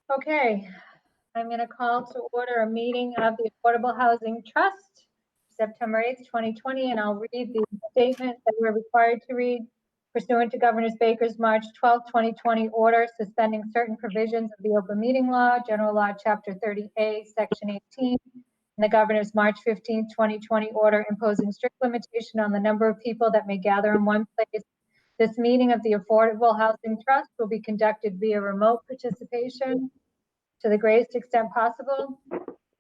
Okay, I'm going to call to order a meeting of the Affordable Housing Trust, September 8th, 2020, and I'll read the statement that we're required to read pursuant to Governor Baker's March 12, 2020 order suspending certain provisions of the Open Meeting Law, General Law, Chapter 30A, Section 18, and the Governor's March 15, 2020 order imposing strict limitation on the number of people that may gather in one place. This meeting of the Affordable Housing Trust will be conducted via remote participation to the greatest extent possible.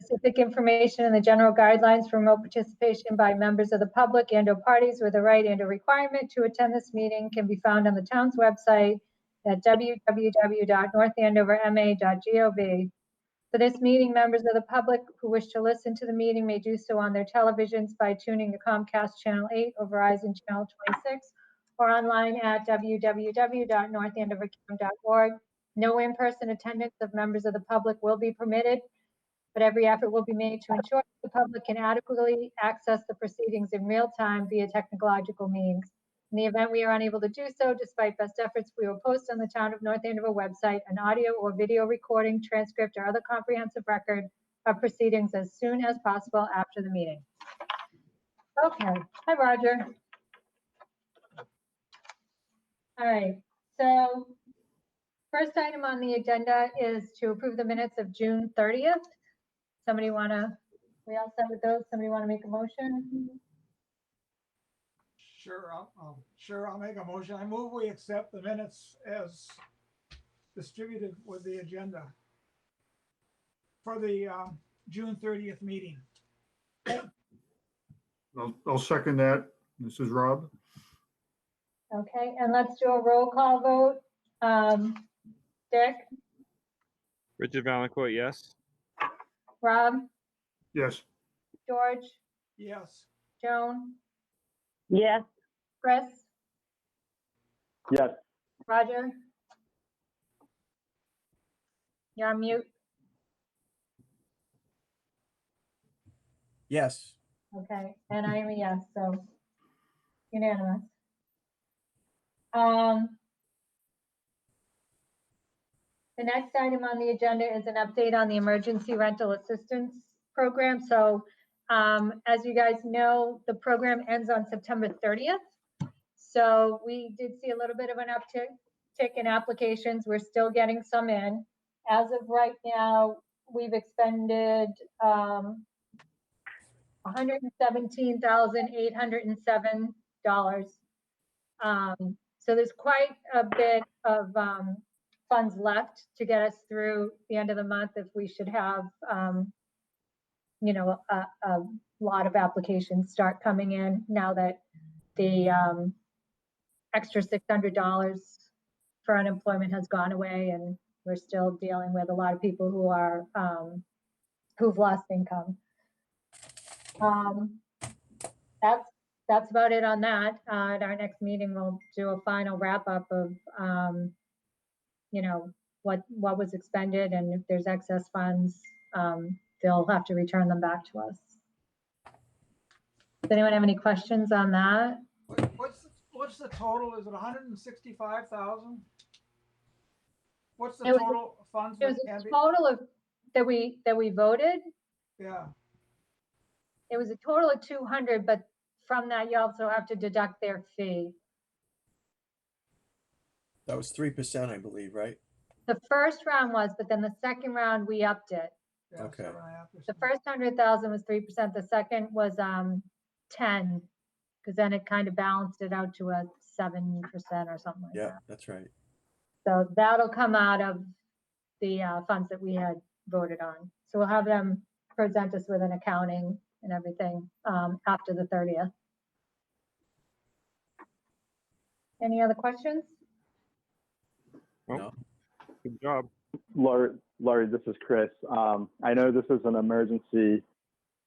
Specific information and the general guidelines for remote participation by members of the public and/or parties with a right and a requirement to attend this meeting can be found on the town's website at www.northandoverma.gov. For this meeting, members of the public who wish to listen to the meeting may do so on their televisions by tuning to Comcast Channel 8 or Verizon Channel 26 or online at www.northandovercam.org. No in-person attendance of members of the public will be permitted, but every effort will be made to ensure the public can adequately access the proceedings in real time via technological means. In the event we are unable to do so, despite best efforts, we will post on the Town of North Andover website an audio or video recording, transcript, or other comprehensive record of proceedings as soon as possible after the meeting. Okay, hi Roger. All right, so first item on the agenda is to approve the minutes of June 30th. Somebody want to, we all set with those? Somebody want to make a motion? Sure, I'll make a motion. I move we accept the minutes as distributed with the agenda for the June 30th meeting. I'll second that. This is Rob. Okay, and let's do a roll call vote. Dick? Richard Valancourt, yes. Rob? Yes. George? Yes. Joan? Yes. Chris? Yes. Roger? You're on mute. Yes. Okay, and I am a yes, so unanimous. The next item on the agenda is an update on the emergency rental assistance program. So as you guys know, the program ends on September 30th. So we did see a little bit of an uptick in applications. We're still getting some in. As of right now, we've expended $117,807. So there's quite a bit of funds left to get us through the end of the month if we should have, you know, a lot of applications start coming in now that the extra $600 for unemployment has gone away, and we're still dealing with a lot of people who are who've lost income. That's about it on that. At our next meeting, we'll do a final wrap up of, you know, what was expended, and if there's excess funds, they'll have to return them back to us. Does anyone have any questions on that? What's the total? Is it 165,000? What's the It was- total funds? It was that a can be- total of that we voted. Yeah. It was a total of 200, but from that you also have to deduct their fee. That was 3%, I believe, right? The first round was, but then the second round we upped it. Yeah, Okay. 7.5%. The first 100,000 was 3%. The second was 10, because then it kind of balanced it out to a 7% or something like Yeah, that. that's right. So that'll come out of the funds that we had voted on. So we'll have them present us with an accounting and everything after the 30th. Any other questions? No. Good job. Laurie, this is Chris. I know this is an emergency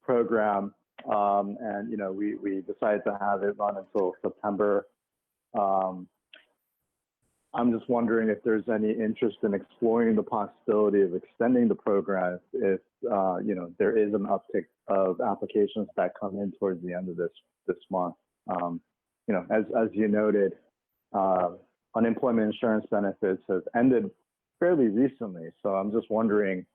program, and you know we decided to have it run until September. I'm just wondering if there's any interest in exploring the possibility of extending the program if you know there is an uptick of applications that come in towards the end of this month. You know, as you noted, unemployment insurance benefits have ended fairly recently. So I'm just wondering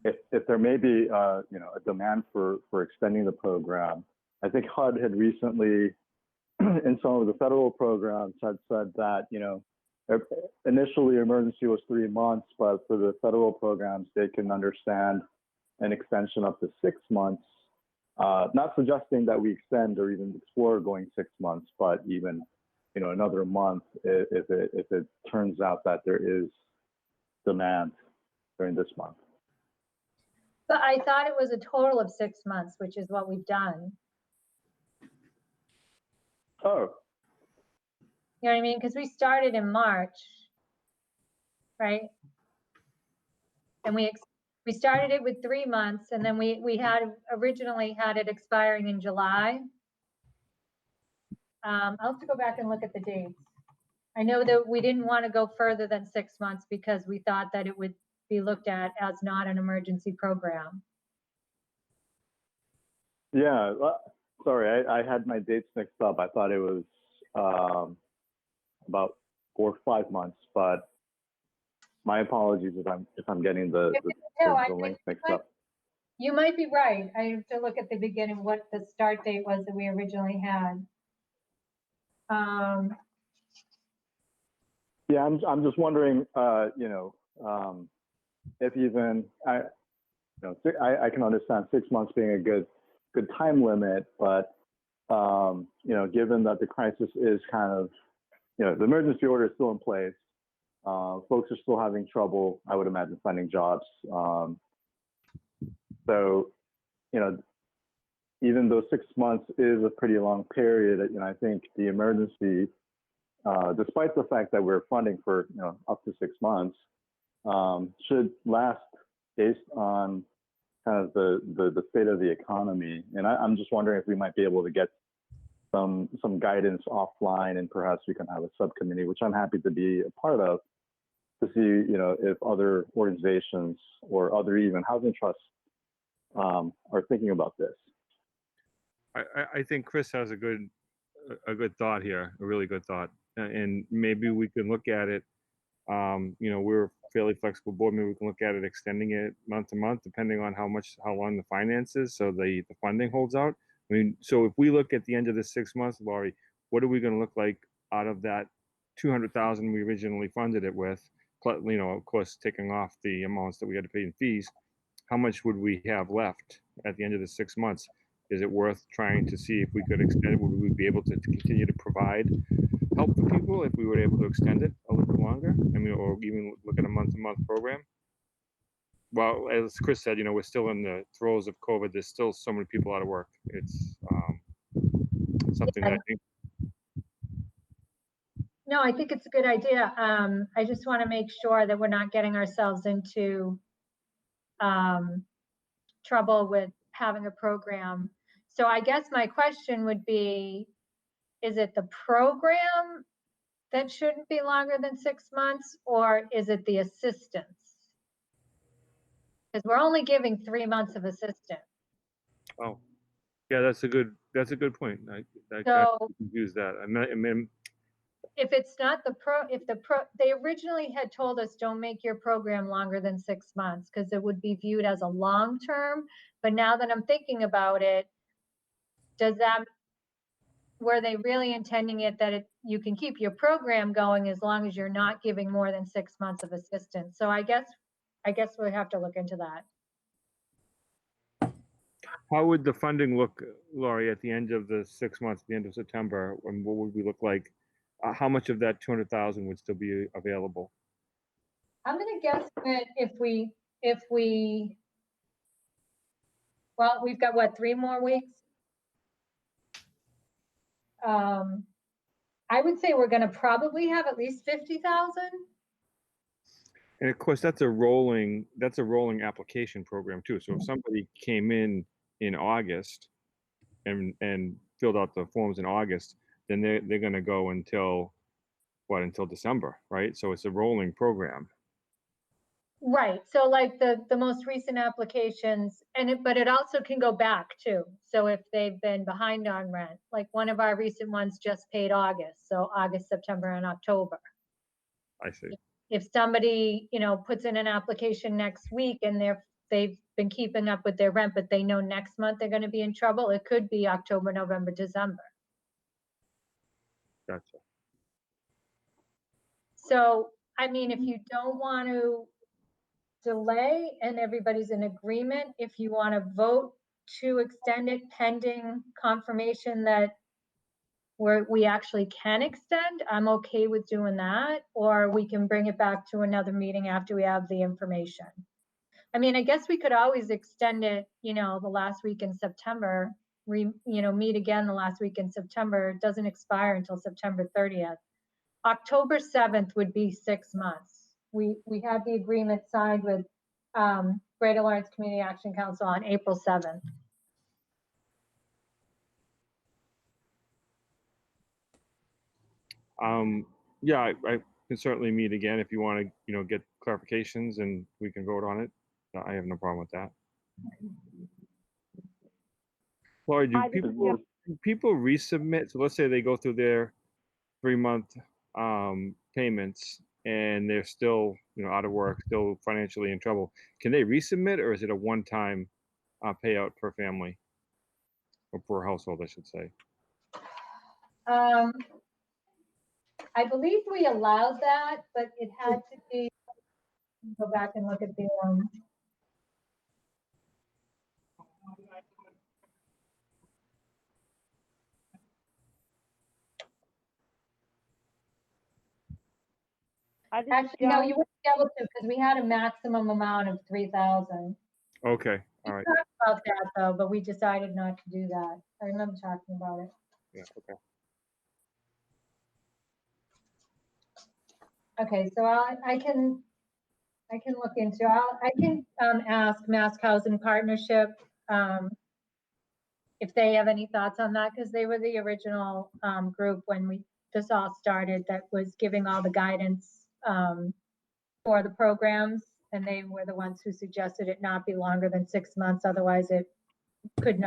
if there may be a demand for extending the program. I think HUD had recently, in some of the federal programs, had said that initially emergency was 3 months, but for the federal programs they can understand an extension up to 6 months. Not suggesting that we extend or even explore going 6 months, but even another month if it turns out that there is demand during this month. But I thought it was a total of 6 months, which is what we've done. Oh, You know what I mean? Because we started in March, right? And we started it with 3 months, and then we had originally had it expiring in July. I'll have to go back and look at the dates. I know that we didn't want to go further than 6 months because we thought that it would be looked at as not an emergency program. yeah. Sorry, I had my dates mixed up. I thought it was about 4 or 5 months, but my apologies if I'm getting the length mixed up. You might be right. I have to look at the beginning, what the start date was that we originally had. Yeah, I'm just wondering, if even I can understand 6 months being a good time limit, but given that the crisis is kind of, the emergency order is still in place, folks are still having trouble, I would imagine, finding jobs. So, even though 6 months is a pretty long period, I think the emergency, despite the fact that we're funding for up to 6 months, should last based on kind of the state of the economy. And I'm just wondering if we might be able to get some guidance offline, and perhaps we can have a subcommittee, which I'm happy to be a part of, to see if other organizations or other even housing trusts are thinking about this. I think Chris has a good thought here, a really good thought, and maybe we can look at it. We're a fairly flexible board. Maybe we can look at it extending it month to month, depending on how long the finance is, so the funding holds out. I mean, so if we look at the end of the 6 months, Laurie, what are we going to look like out of that 200,000 we originally funded it with? Of course, taking off the amounts that we had to pay in fees. How much would we have left at the end of the 6 months? Is it worth trying to see if we could extend it? Would we be able to continue to provide help for people if we were able to extend it a little bit longer? I mean, or even look at a month-to-month program? Well, as Chris said, we're still in the throes of COVID. There's still so many people out of work. It's something that I think. No, I think it's a good idea. I just want to make sure that we're not getting ourselves into trouble with having a program. So I guess my question would be, is it the program that shouldn't be longer than 6 months, or is it the assistance? Because we're only giving 3 months of assistance. Oh, yeah, that's a good point. I use that. I mean, if it's not they originally had told us don't make your program longer than 6 months because it would be viewed as a long term. But now that I'm thinking about it, were they really intending it that you can keep your program going as long as you're not giving more than 6 months of assistance? So I guess we'll have to look into that. how would the funding look, Laurie, at the end of the 6 months, at the end of September, and what would we look like? How much of that 200,000 would still be available? I'm going to guess that if we, well, we've got what, 3 more weeks? I would say we're going to probably have at least 50,000. And of course, that's a rolling application program too. So if somebody came in August and filled out the forms in August, then they're going to go until December, right? So it's a rolling program. Right. So like the most recent applications, but it also can go back too. So if they've been behind on rent, like one of our recent ones just paid August, so August, September, and October. I see. If somebody, puts in an application next week and they've been keeping up with their rent, but they know next month they're going to be in trouble, it could be October, November, December. Gotcha. So, I mean, if you don't want to delay and everybody's in agreement, if you want to vote to extend it pending confirmation that we actually can extend, I'm okay with doing that, or we can bring it back to another meeting after we have the information. I mean, I guess we could always extend it, the last week in September, meet again the last week in September. It doesn't expire until September 30th. October 7th would be 6 months. We had the agreement signed with Greater Lawrence Community Action Council on April 7th. Yeah, I can certainly meet again if you want to, get clarifications and we can vote on it. I have no problem with that. Laura, do people resubmit? So let's say they go through their 3-month payments and they're still, out of work, still financially in trouble. Can they resubmit, or is it a one-time payout per family or per household, I should say? I believe we allowed that, but it had to be, go back and look at the, actually, no, you wouldn't be able to, because we had a maximum amount of 3,000. Okay, We all right. talked about that though, but we decided not to do that. I remember talking about it. Yeah, okay. Okay, so I can look into, I can ask Mass Housing Partnership if they have any thoughts on that, because they were the original group when this all started that was giving all the guidance for the programs, and they were the ones who suggested it not be longer than 6 months, otherwise it could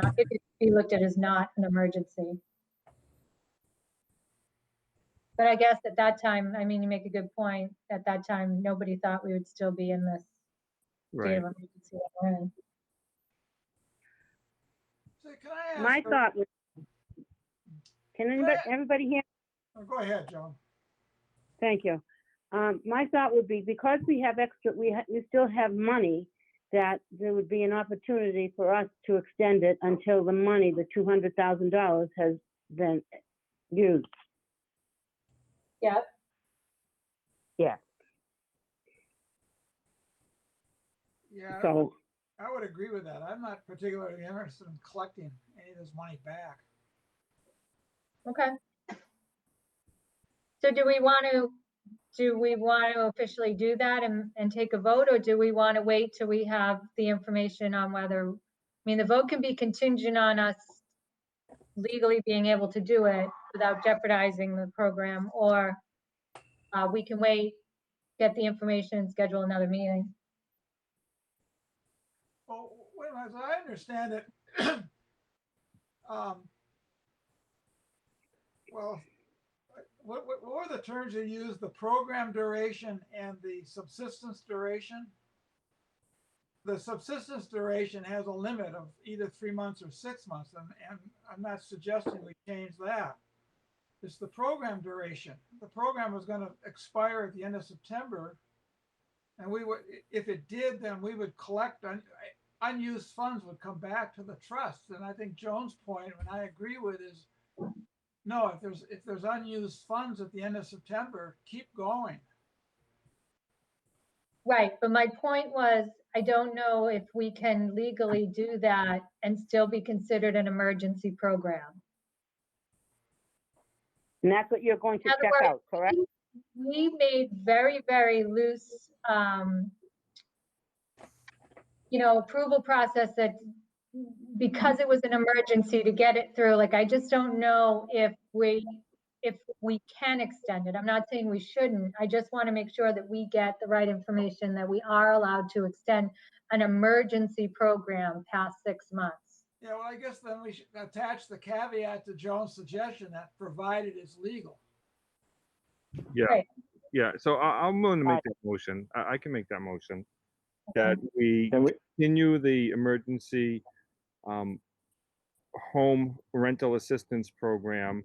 be looked at as not an emergency. But I guess at that time, I mean, you make a good point. At that time, nobody thought we would still be in this state Right. of emergency that we're in. So can I ask? My thought was, everybody hear? Oh, go ahead, Joan. Thank you. My thought would be, because we have extra, we still have money, that there would be an opportunity for us to extend it until the money, the $200,000, has been used. Yep. Yeah. Yeah, So I would agree with that. I'm not particularly interested in collecting any of this money back. Okay. So do we want to officially do that and take a vote, or do we want to wait till we have the information on whether, I mean, the vote can be contingent on us legally being able to do it without jeopardizing the program, or we can wait, get the information and schedule another meeting. Well, wait a minute, as I understand it, well, what were the terms you used? The program duration and the subsistence duration? The subsistence duration has a limit of either 3 months or 6 months, and I'm not suggesting we change that. It's the program duration. The program was going to expire at the end of September, and we would, if it did, then we would collect unused funds would come back to the trust. And I think Joan's point, and I agree with, is no, if there's unused funds at the end of September, keep going. Right, but my point was, I don't know if we can legally do that and still be considered an emergency program. and that's what you're going to In other check words, out, correct? We made very, very loose, approval process that, because it was an emergency, to get it through. Like, I just don't know if we can extend it. I'm not saying we shouldn't. I just want to make sure that we get the right information, that we are allowed to extend an emergency program past 6 months. Yeah, well, I guess then we should attach the caveat to Joan's suggestion that provided it's legal. Yeah. Right. Yeah, so I'm willing to make Right. that motion. I can make that motion. That we Can we, continue the emergency home rental assistance program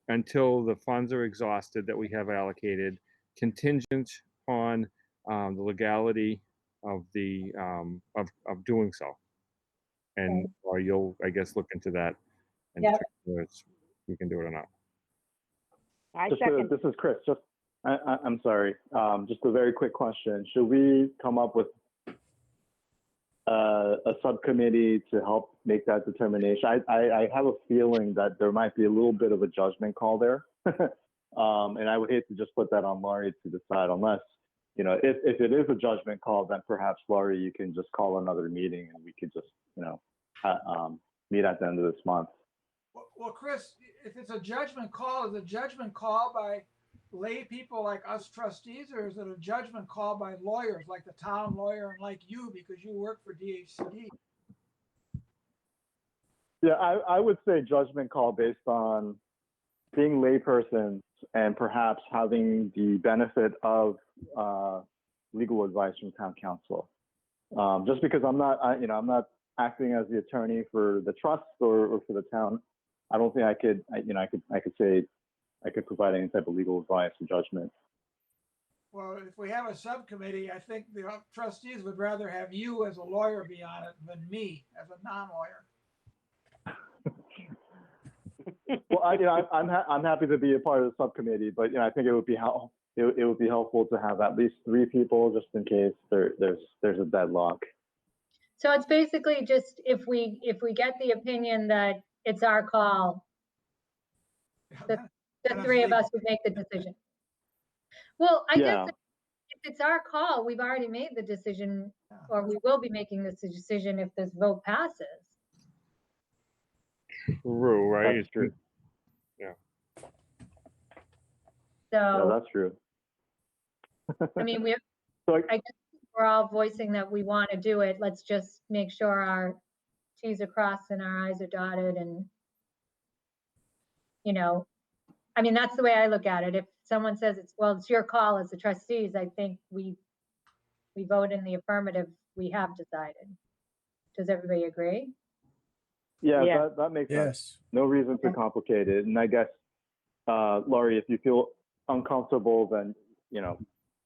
until the funds are exhausted that we have allocated, contingent on the legality of the of doing so. And or you'll, I guess, look into that and Yep. determine whether we can do it or not. I just second. this is Chris. I'm sorry. Just a very quick question. Should we come up with a subcommittee to help make that determination? I have a feeling that there might be a little bit of a judgment call there. And I would hate to just put that on Laurie to decide, unless, you know, if it is a judgment call, then perhaps Laurie, you can just call another meeting and we could just, you know, meet at the end of this month. Well, Chris, if it's a judgment call, is a judgment call by lay people like us trustees, or is it a judgment call by lawyers like the town lawyer and like you, because you work for DHCD? Yeah, I would say judgment call based on being laypersons and perhaps having the benefit of legal advice from town council. Just because I'm not acting as the attorney for the trust or for the town, I don't think I could say I could provide any type of legal advice or judgment. Well, if we have a subcommittee, I think the trustees would rather have you as a lawyer be on it than me as a non-lawyer. Well, I'm happy to be a part of the subcommittee, but I think it would be helpful to have at least 3 people just in case there's a deadlock. So it's basically just if we get the opinion that it's our call, the And it's 3 of us legal. would make the decision. Well, I Yeah. guess if it's our call, we've already made the decision, or we will be making this decision if this vote passes. True, right? That's true. Yeah, So, that's true. I mean, So I guess we're all voicing that we want to do it. Let's just make sure our T's are crossed and our I's are dotted, and, I mean, that's the way I look at it. If someone says it's your call as the trustees, I think we vote in the affirmative, we have decided. Does everybody agree? yeah, Yeah. that makes sense. Yes. No reason to complicate it. And I guess, Laurie, if you feel uncomfortable, then,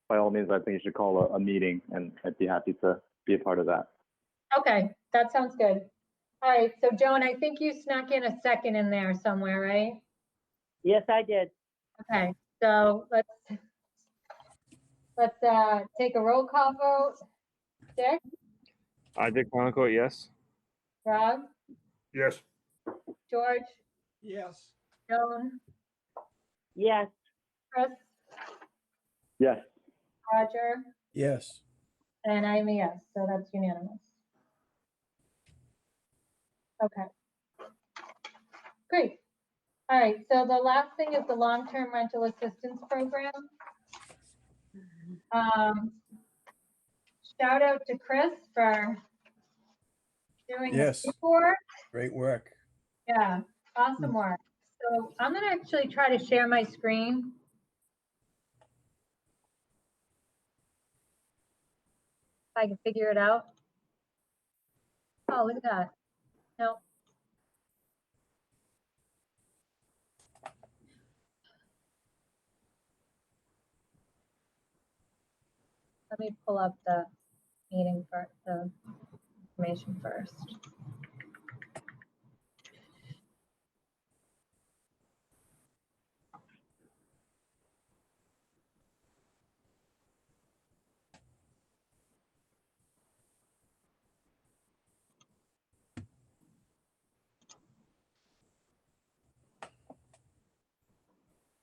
by all means, I think you should call a meeting, and I'd be happy to be a part of that. Okay, that sounds good. All right, so Joan, I think you snuck in a second in there somewhere, right? Yes, I did. Okay, so let's take a roll call vote. Dick, Dick Monaco, yes. Rob, Yes. George, Yes. Joan, Yes. Chris, Yes. Roger, Yes. and I'm a yes, so that's unanimous. Okay. Great. All right, so the last thing is the long-term rental assistance program. Shout out to Chris for doing this Yes. report. Great work. Yeah, awesome work. So I'm gonna actually try to share my screen. If I can figure it out. Oh, look at that. No. Let me pull up the meeting for the information first.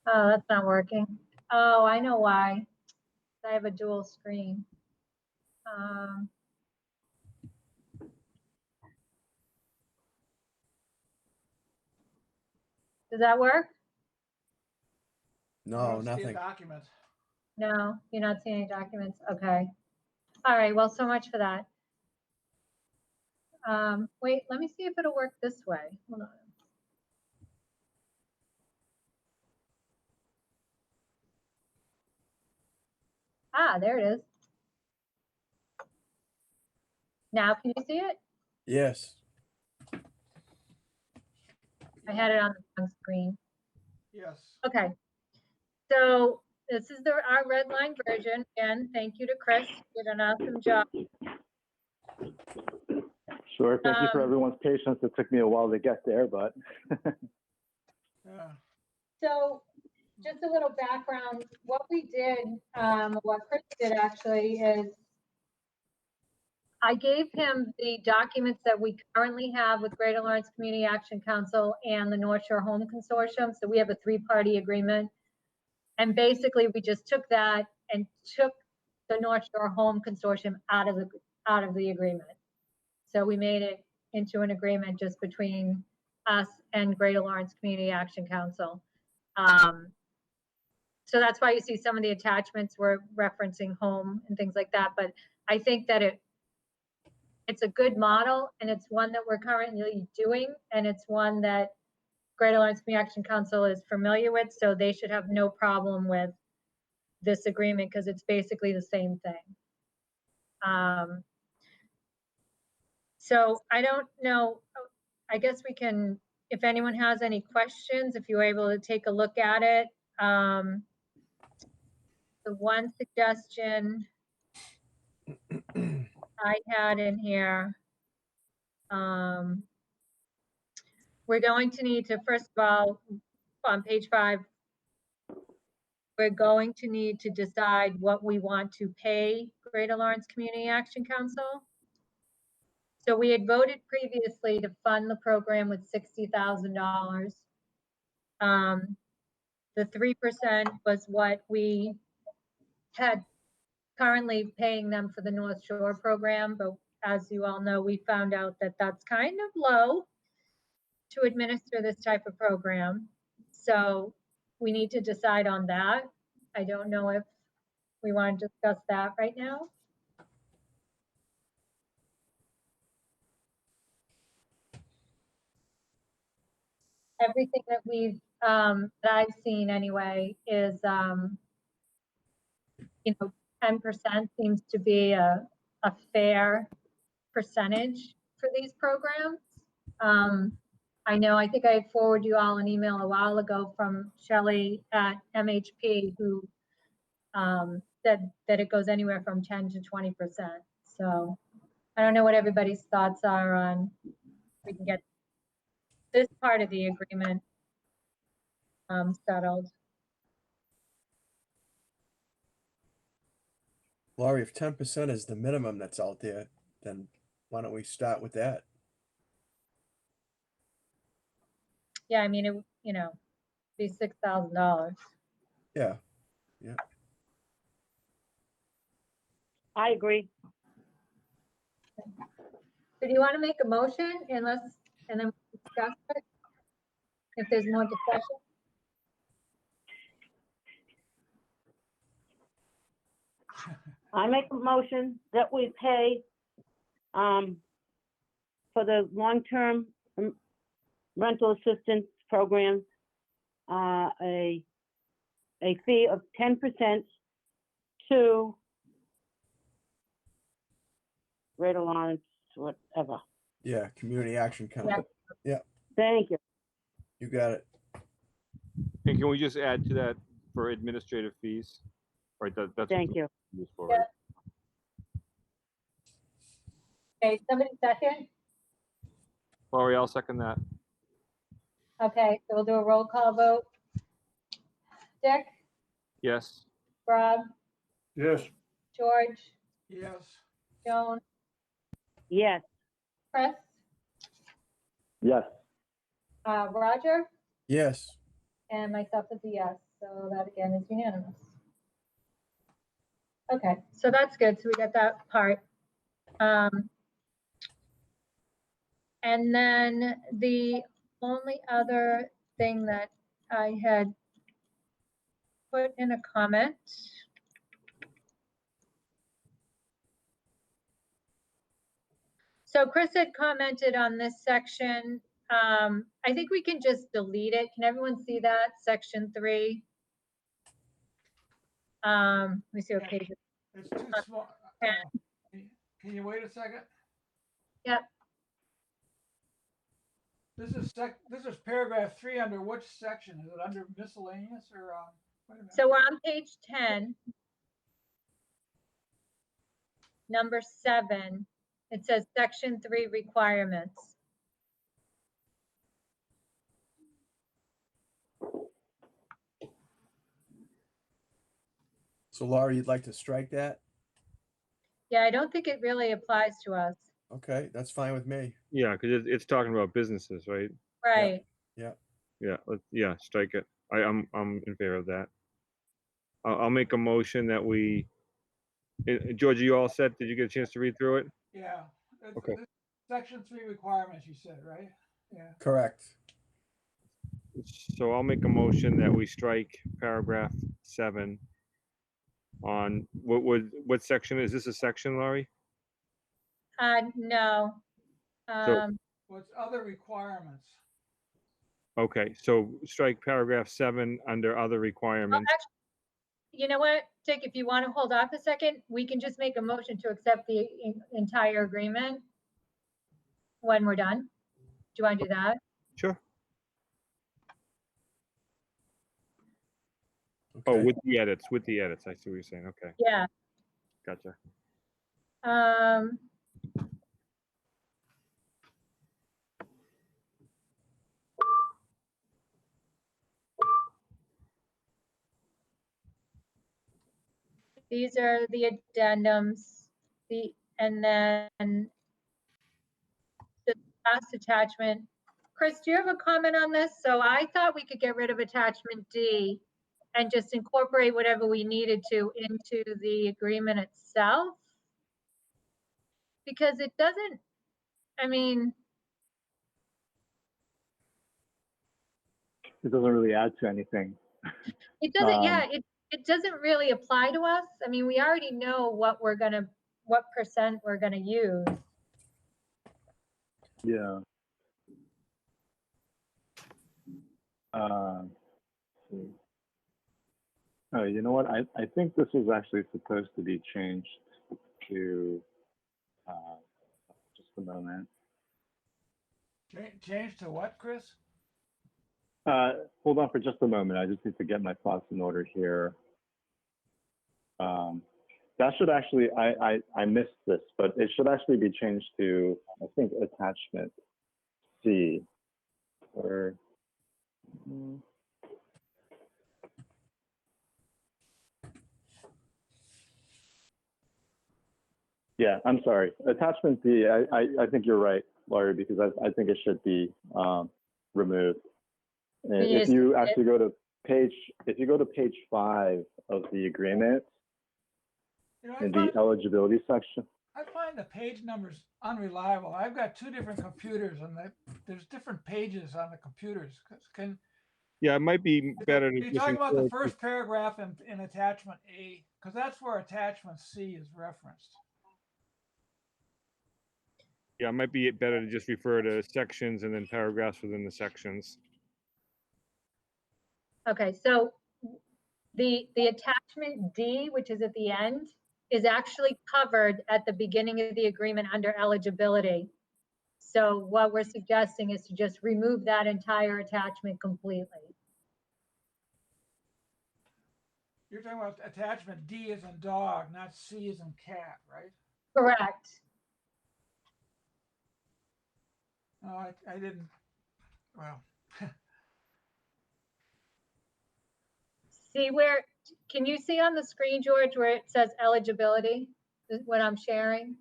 Oh, that's not working. Oh, I know why. I have a dual screen. Does that work? I No, don't see a nothing. document. No, you're not seeing any documents. Okay. All right, well, so much for that. Wait, let me see if it'll work this way. Hold on. Ah, there it is. Now, can you see it? Yes. I had it on the wrong screen. Yes. Okay. So this is our red line version. Again, thank you to Chris. You did an awesome job. Sure. Thank you for everyone's patience. It took me a while to get there, but Yeah. So just a little background, what we did, what Chris did actually is I gave him the documents that we currently have with Greater Lawrence Community Action Council and the North Shore Home Consortium. So we have a 3-party agreement. And basically we just took that and took the North Shore Home Consortium out of the agreement. So we made it into an agreement just between us and Greater Lawrence Community Action Council. So that's why you see some of the attachments were referencing home and things like that. But I think that it's a good model, and it's one that we're currently doing, and it's one that Greater Lawrence Community Action Council is familiar with, so they should have no problem with this agreement because it's basically the same thing. So I don't know, I guess we can, if anyone has any questions, if you're able to take a look at it. The one suggestion I had in here, we're going to need to, first of all, on page 5, we're going to need to decide what we want to pay Greater Lawrence Community Action Council. So we had voted previously to fund the program with $60,000. The 3% was what we had currently paying them for the North Shore program, but as you all know, we found out that that's kind of low to administer this type of program. So we need to decide on that. I don't know if we want to discuss that right now. Everything that that I've seen anyway is, 10% seems to be a fair percentage for these programs. I know, I think I forwarded you all an email a while ago from Shelley at MHP who said that it goes anywhere from 10 to 20%. So I don't know what everybody's thoughts are on, we can get this part of the agreement settled. Laurie, if 10% is the minimum that's out there, then why don't we start with that? Yeah, I mean, be $6,000. Yeah. I agree. So do you want to make a motion and then discuss it? If there's more discussion? I make a motion that we pay for the long-term rental assistance program a fee of 10% to Greater Lawrence, whatever. Yeah. Community Action Council. Thank you. You got it. And can we just add to that for administrative fees? Right, that's what Thank the you. fee is for, right? Okay, somebody second? Laurie, I'll second that. Okay, so we'll do a roll call vote. Dick, Yes. Rob, Yes. George, Yes. Joan, Yes. Chris, yes. Roger, Yes. and myself is a yes. So that again is unanimous. Okay, so that's good. So we got that part. And then the only other thing that I had put in a comment. So Chris had commented on this section. I think we can just delete it. Can everyone see that, section 3? Let me see what page it's It's too small. Can you wait a second? Yep. This is paragraph 3 under which section? Is it under miscellaneous or, wait a minute. So we're on page 10. Number 7, it says section 3 requirements. So Laura, you'd like to strike that? Yeah, I don't think it really applies to us. Okay, that's fine with me. Yeah, because it's talking about businesses, right? Right. Yeah, strike it. I'm in favor of that. I'll make a motion that we, George, you all set? Did you get a chance to read through it? Yeah. Okay. Section 3 requirements, you said, right? Yeah. Correct. So I'll make a motion that we strike paragraph 7 on, what section, is this a section, Laurie? No. What's other requirements? Okay, so strike paragraph 7 under other Well, requirements. actually, you know what, Dick, if you want to hold off a second, we can just make a motion to accept the entire agreement when we're done. Do you want to do that? Sure. Oh, Okay. with the edits, I see what you're saying, okay, Yeah. gotcha. These are the addendums, and then the last attachment. Chris, do you have a comment on this? So I thought we could get rid of attachment D and just incorporate whatever we needed to into the agreement itself. Because it doesn't, I mean, It doesn't really add to anything. it doesn't, yeah, it doesn't really apply to us. I mean, we already know what percent we're gonna use. Yeah. Let's see. Oh, you know what? I think this is actually supposed to be changed to, just a moment. Change to what, Chris? Hold on for just a moment. I just need to get my thoughts in order here. That should actually, I missed this, but it should actually be changed to, I think, attachment C. Or, yeah, I'm sorry. Attachment D, I think you're right, Laurie, because I think it should be removed. And Yes. if you actually go to page 5 of the agreement, You know, in the eligibility section. I find the page numbers unreliable. I've got 2 different computers and there's different pages on the computers. Yeah, it might be better to You're just talking about the include- first paragraph in attachment A, because that's where attachment C is referenced. Yeah, it might be better to just refer to sections and then paragraphs within the sections. Okay, so the attachment D, which is at the end, is actually covered at the beginning of the agreement under eligibility. So what we're suggesting is to just remove that entire attachment completely. You're talking about attachment D as in dog, not C as in cat, right? Correct. No, I didn't, well, See where, can you see on the screen, George, where it says eligibility, what I'm sharing?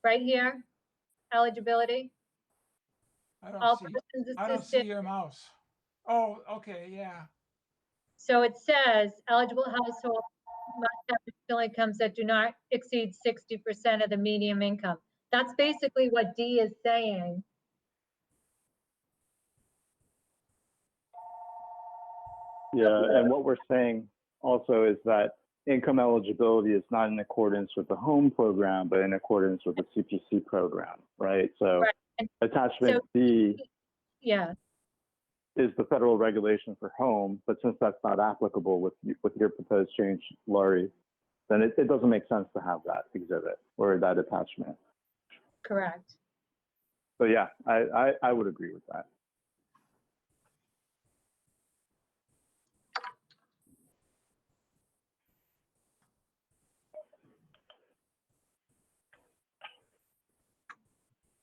Right here, eligibility. All persons I don't see assisted. your mouse. Oh, okay, yeah. So it says eligible households must have additional incomes that do not exceed 60% of the median income. That's basically what D is saying. Yeah, and what we're saying also is that income eligibility is not in accordance with the home program, but in accordance with the CPC program, right? So Right. And attachment so- D, Yeah, is the federal regulation for home, but since that's not applicable with your proposed change, Laurie, then it doesn't make sense to have that exhibit or that attachment. Correct. So yeah, I would agree with that.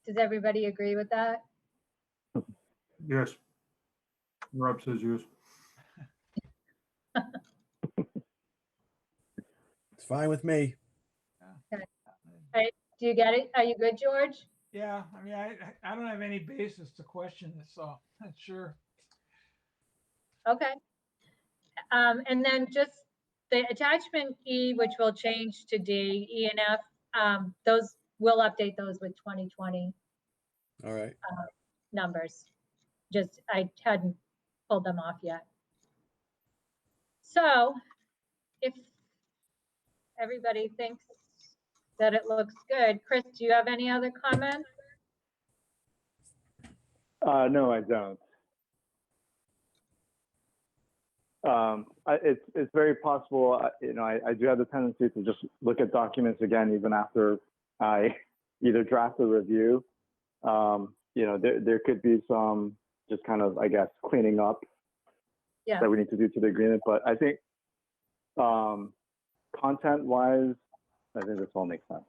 Does everybody agree with that? Yes. Rob says yes. It's fine with me. Do you get it? Are you good, George? Yeah, I mean, I don't have any basis to question this, so I'm sure. Okay. And then just the attachment E, which will change to D, E and F, those, we'll update those with 2020 All right. numbers. Just, I hadn't pulled them off yet. So if everybody thinks that it looks good, Chris, do you have any other comments? No, I don't. It's very possible, I do have the tendency to just look at documents again, even after I either draft a review. There could be some just kind of, I guess, cleaning up Yeah. that we need to do to the agreement. But I think content-wise, I think this all makes sense.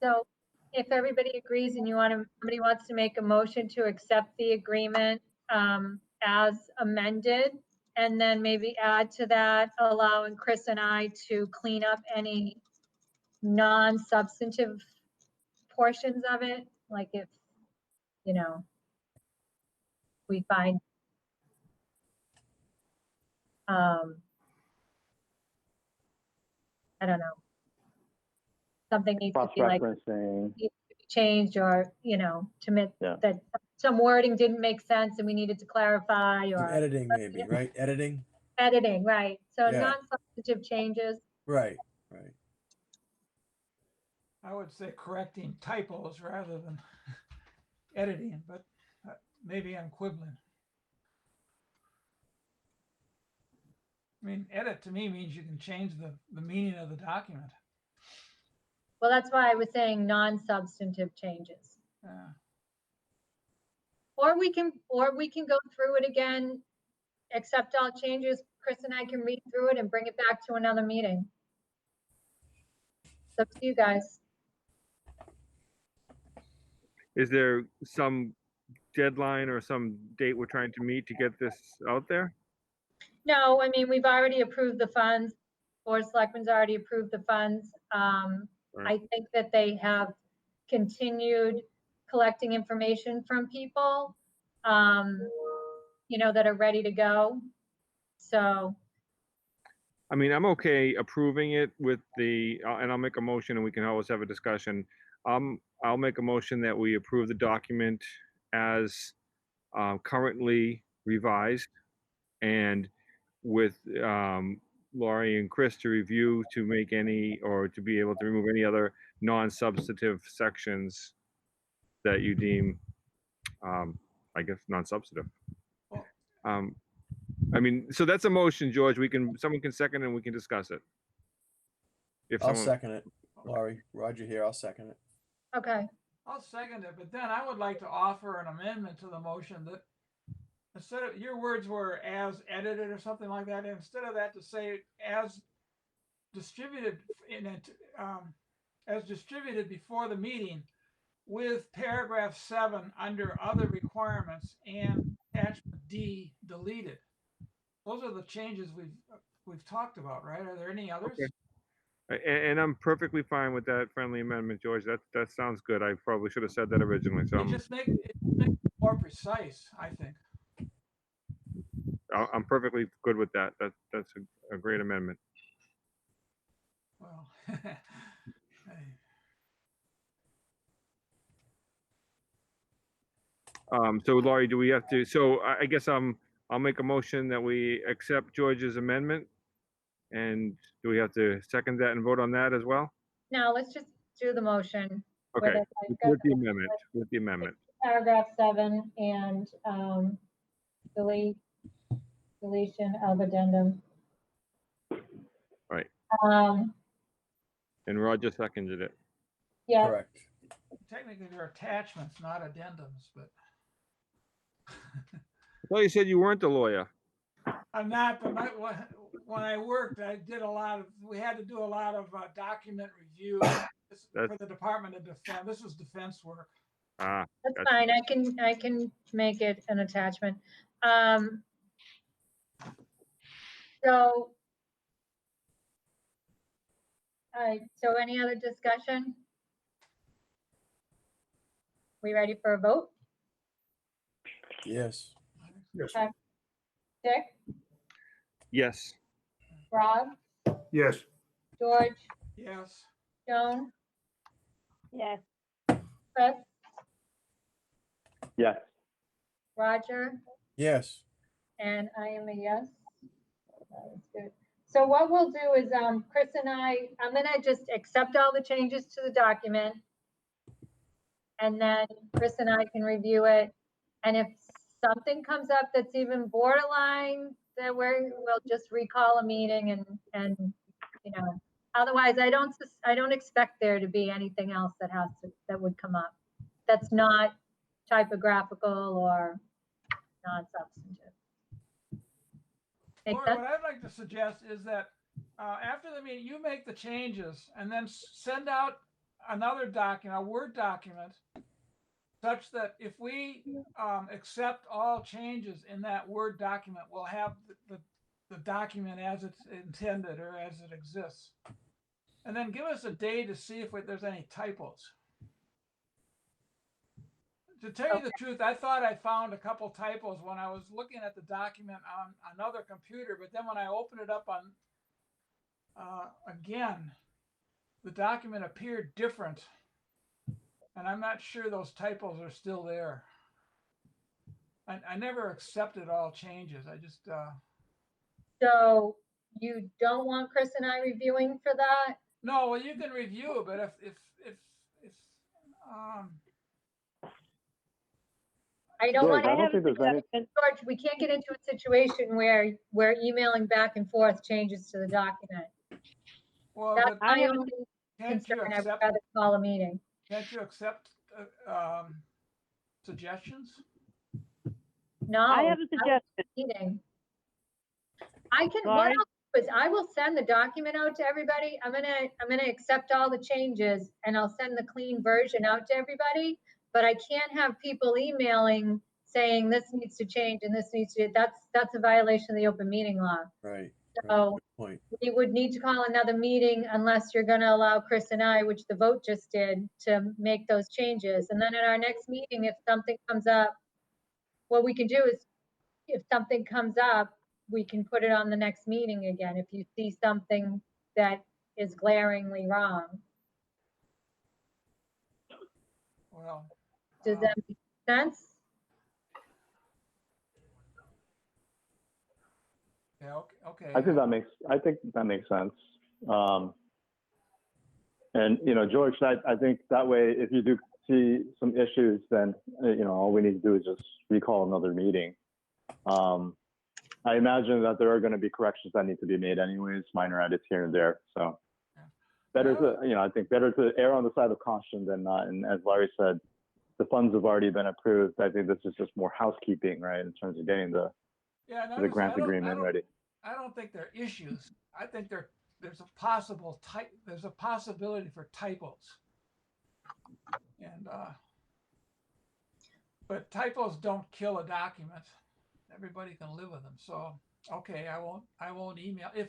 So if everybody agrees and somebody wants to make a motion to accept the agreement as amended, and then maybe add to that, allowing Chris and I to clean up any non-substantive portions of it, like if, we find I don't know, something needs to be like Cross-referencing. needs to be changed, or to admit Yeah. that some wording didn't make sense and we needed to clarify, Some or editing maybe, right? Editing? editing, right? So Yeah. non-substantive changes. Right, right. I would say correcting typos rather than editing, but maybe I'm quibbling. I mean, edit to me means you can change the meaning of the document. Well, that's why I was saying non-substantive changes. Or we can go through it again, accept all changes. Chris and I can read through it and bring it back to another meeting. It's up to you guys. Is there some deadline or some date we're trying to meet to get this out there? No, I mean, we've already approved the funds. Board of Selectmen's already approved the funds. I think that they have continued collecting information from people, that are ready to go. So, I mean, I'm okay approving it with and I'll make a motion and we can always have a discussion. I'll make a motion that we approve the document as currently revised, and with Laurie and Chris to review to make any, or to be able to remove any other non-substantive sections that you deem, I guess, non-substantive. I mean, so that's a motion, George. Someone can second and we can discuss it. I'll second it. Laurie, Roger here, I'll second it. okay. I'll second it, but then I would like to offer an amendment to the motion that instead of, your words were as edited or something like that, instead of that, to say as distributed as distributed before the meeting, with paragraph 7 under other requirements and attachment D deleted. Those are the changes we've talked about, right? Are there any others? Okay. And I'm perfectly fine with that friendly amendment, George. That sounds good. I probably should have said that originally. So It just makes it more precise, I think. I'm perfectly good with that. That's a great amendment. Well, So Laurie, do we have to? So I guess I'll make a motion that we accept George's amendment. And do we have to second that and vote on that as well? Now let's just do the motion. where Okay, I've got with the amendment, with the amendment. paragraph 7 and deletion of addendum. Right. Um, And Roger seconded it. yeah, Correct. Technically, they're attachments, not addendums, but I thought you said you weren't a lawyer. I'm not, but when I worked, we had to do a lot of document review for the Department of Defense. This was defense work. Ah, that's gotcha. fine. I can make it an attachment. So, all right, so any other discussion? We ready for a vote? Yes. Yes. Dick, Yes. Rob, Yes. George, Yes. Joan, Yes. Chris, Yes. Roger, Yes. and I am a yes. That's good. So what we'll do is, Chris and I'm gonna just accept all the changes to the document. And then Chris and I can review it. And if something comes up that's even borderline, then we'll just recall a meeting and, you know, otherwise I don't expect there to be anything else that would come up. That's not typographical or non-substantive. Make Lori, sense? what I'd like to suggest is that after the meeting, you make the changes and then send out another document, a Word document, such that if we accept all changes in that Word document, we'll have the document as it's intended or as it exists. And then give us a day to see if there's any typos. To tell you the truth, I thought I found a couple typos when I was looking at the document on another computer, but then when I opened it up on again, the document appeared different. And I'm not sure those typos are still there. I never accepted all changes. I just So you don't want Chris and I reviewing for that? no. Well, you can review it, but if I don't George, want, I don't think there's any, George, we can't get into a situation where we're emailing back and forth changes to the document. well, That's but I my haven't- only can't you concern. I'd accept? rather call a meeting. Can't you accept suggestions? No. I have a not suggestion. meeting. I can, what Laurie? I'll do is I will send the document out to everybody. I'm gonna accept all the changes and I'll send the clean version out to everybody. But I can't have people emailing saying this needs to change and this needs to, that's a violation of the open meeting law. Right. So Good point. we would need to call another meeting unless you're gonna allow Chris and I, which the vote just did, to make those changes. And then at our next meeting, if something comes up, what we can do is, if something comes up, we can put it on the next meeting again, if you see something that is glaringly wrong. Well, Does that make sense? yeah. Okay. I think that makes sense. And, you know, George, I think that way, if you do see some issues, then, you know, all we need to do is just recall another meeting. I imagine that there are going to be corrections that need to be made anyways, minor edits here and there. So better to, you know, I think better to err on the side of caution than not. And as Larry said, the funds have already been approved. I think this is just more housekeeping, right, in terms of getting the grant agreement ready. I don't think they're issues. I think there's a possibility for typos. And but typos don't kill a document. Everybody can live with them. So okay, I won't email if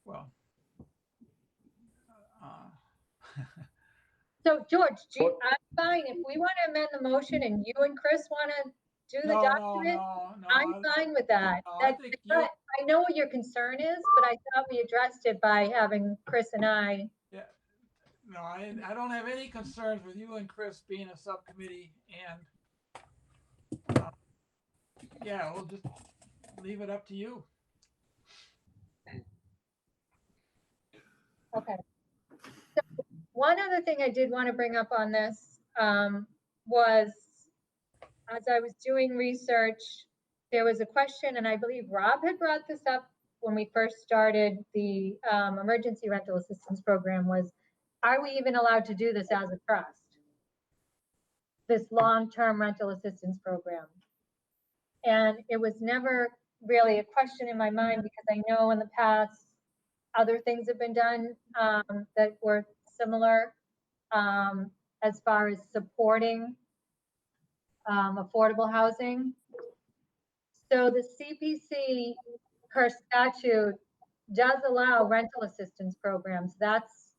well So George, I'm fine, if we want to amend the motion and you and Chris want to do the document, I'm fine with that. no, I think you, I know what your concern is, but I thought we addressed it by having Chris and I. yeah, no, I don't have any concerns with you and Chris being a subcommittee, and yeah, we'll just leave it up to you. Okay. one other thing I did want to bring up on this was, as I was doing research, there was a question, and I believe Rob had brought this up when we first started the emergency rental assistance program, was, are we even allowed to do this as a trust? This long-term rental assistance program. And it was never really a question in my mind, because I know in the past, other things have been done that were similar as far as supporting affordable housing. So the CPC per statute does allow rental assistance programs. That's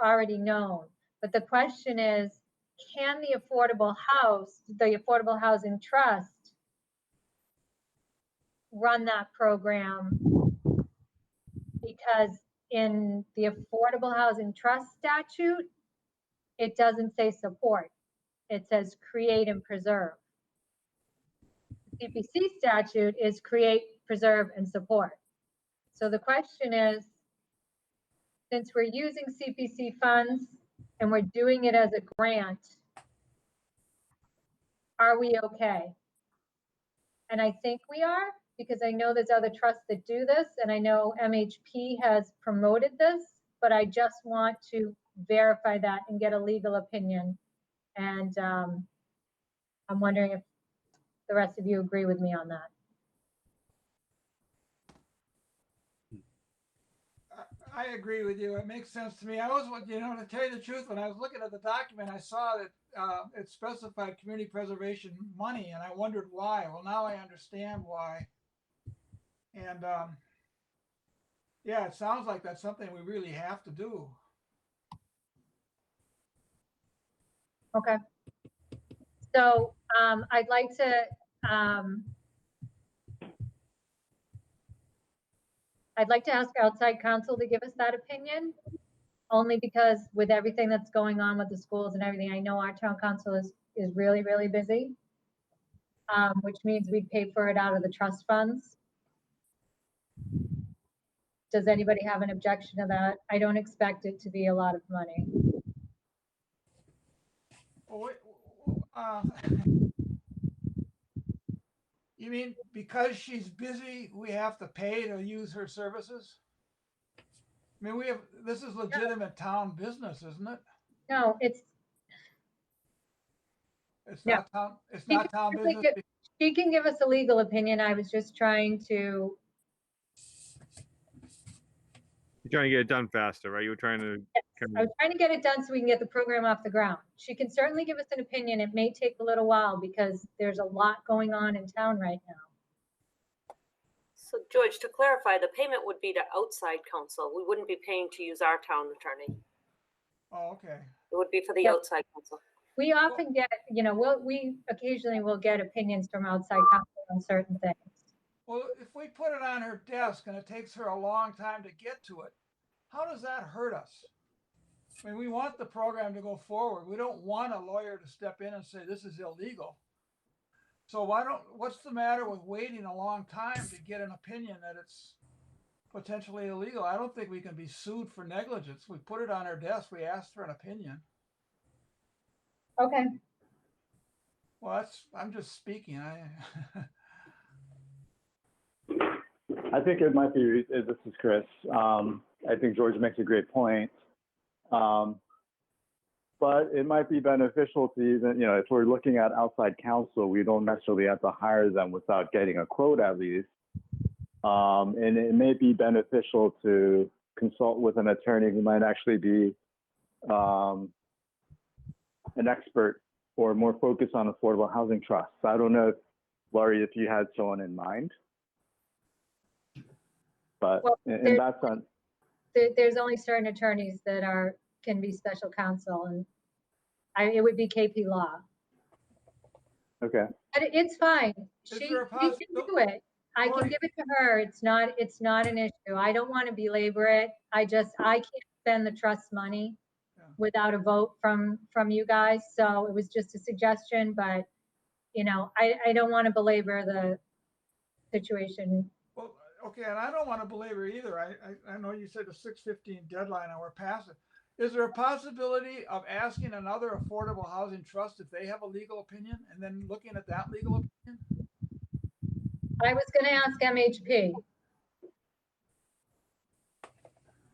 already known. But the question is, can the Affordable Housing Trust run that program? Because in the Affordable Housing Trust statute, it doesn't say support. It says create and preserve. The CPC statute is create, preserve, and support. So the question is, since we're using CPC funds and we're doing it as a grant, are we okay? And I think we are, because I know there's other trusts that do this, and I know MHP has promoted this, but I just want to verify that and get a legal opinion. And I'm wondering if the rest of you agree with me on that. I agree with you. It makes sense to me. I was, to tell you the truth, when I was looking at the document, I saw that it specified community preservation money, and I wondered why. Well, now I understand why. And yeah, it sounds like that's something we really have to do. Okay. So I'd like to ask outside counsel to give us that opinion, only because with everything that's going on with the schools and everything, I know our town council is really, really busy, which means we'd pay for it out of the trust funds. Does anybody have an objection to that? I don't expect it to be a lot of money. You mean because she's busy, we have to pay to use her services? I mean, this is legitimate town business, isn't it? No, It's No. not town, it's not town business. She can give us a legal opinion. I was just trying to. You're trying to get it done faster, right? You were trying to. I was trying to get it done so we can get the program off the ground. She can certainly give us an opinion. It may take a little while because there's a lot going on in town right now. So George, to clarify, the payment would be to outside counsel. We wouldn't be paying to use our town attorney. Oh, okay. It would be for the Yep. outside counsel. We often get, we occasionally will get opinions from outside counsel on certain things. Well, if we put it on her desk and it takes her a long time to get to it, how does that hurt us? I mean, we want the program to go forward. We don't want a lawyer to step in and say this is illegal. So what's the matter with waiting a long time to get an opinion that it's potentially illegal? I don't think we can be sued for negligence. We put it on her desk. We asked for an opinion. Okay. Well, I'm just speaking. I think it might be, this is Chris. I think George makes a great point. But it might be beneficial to even, if we're looking at outside counsel, we don't necessarily have to hire them without getting a quote at least. And it may be beneficial to consult with an attorney who might actually be an expert or more focused on affordable housing trusts. I don't know, Laurie, if you had someone in mind. But well, in that sense, there's only certain attorneys that can be special counsel, and it would be KP Law. okay. But it's fine. She can do it. I can give it to her. It's not an issue. I don't want to belabor it. I can't spend the trust money without a vote from you guys. So it was just a suggestion, but I don't want to belabor the situation. Well, okay, and I don't want to belabor either. I know you said a 6:15 deadline and we're past it. Is there a possibility of asking another affordable housing trust if they have a legal opinion and then looking at that legal opinion? I was gonna ask MHP.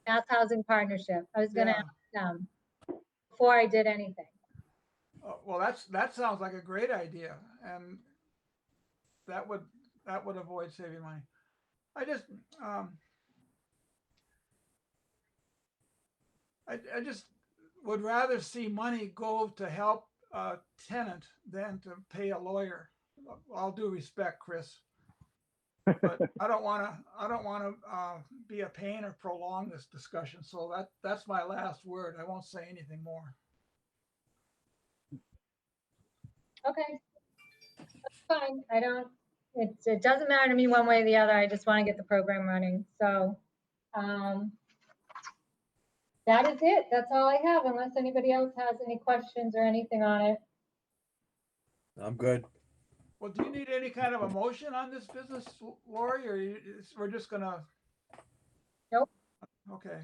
Mass Housing Partnership. I was gonna Yeah. ask them before I did anything. Well, that sounds like a great idea, and that would avoid saving money. I just I just would rather see money go to help a tenant than to pay a lawyer. All due respect, Chris, but I don't want to be a pain or prolong this discussion. So that's my last word. I won't say anything more. Okay. That's fine. It doesn't matter to me one way or the other. I just want to get the program running. So, that is it. That's all I have, unless anybody else has any questions or anything on it. I'm good. Well, do you need any kind of a motion on this business, Lori, or we're just gonna? Nope. Okay.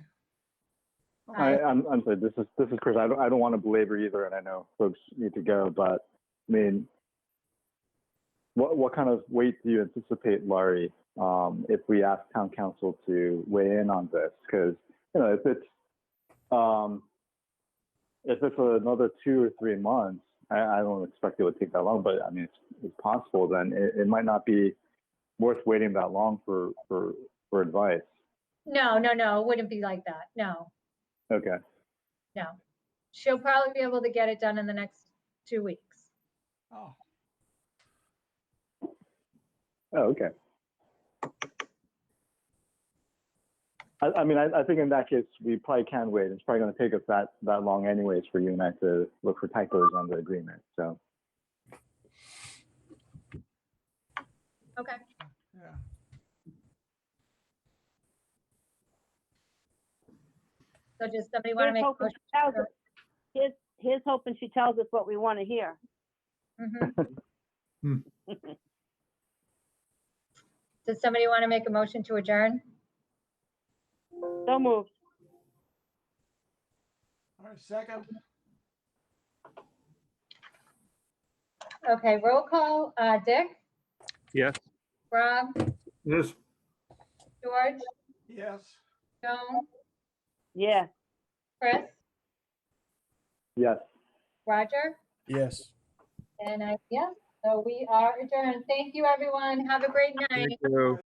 I'm sorry. This is Chris. I don't want to belabor either, and I know folks need to go. But I mean, what kind of weight do you anticipate, Laurie, if we ask town council to weigh in on this? Because if it's another 2 or 3 months, I don't expect it would take that long. But I mean, it's possible. Then it might not be worth waiting that long for advice. No, it wouldn't be like that. No, Okay. no. She'll probably be able to get it done in the next 2 weeks. Oh, Oh, okay. I mean, I think in that case, we probably can wait. It's probably going to take us that long anyways for you and I to look for typos on the agreement. So, Okay. yeah. So does somebody want to Here's make a hoping motion? she tells us- here's hoping she tells us what we want to hear. Mhm. Does somebody want to make a motion to adjourn? So moved. All right, second. Okay, roll call. Dick, Yes. Rob, Yes. George, Yes. Joan, Yeah. Chris, yes. Roger, Yes. and yes. So we are adjourned. Thank you, everyone. Have a great night. Thank you.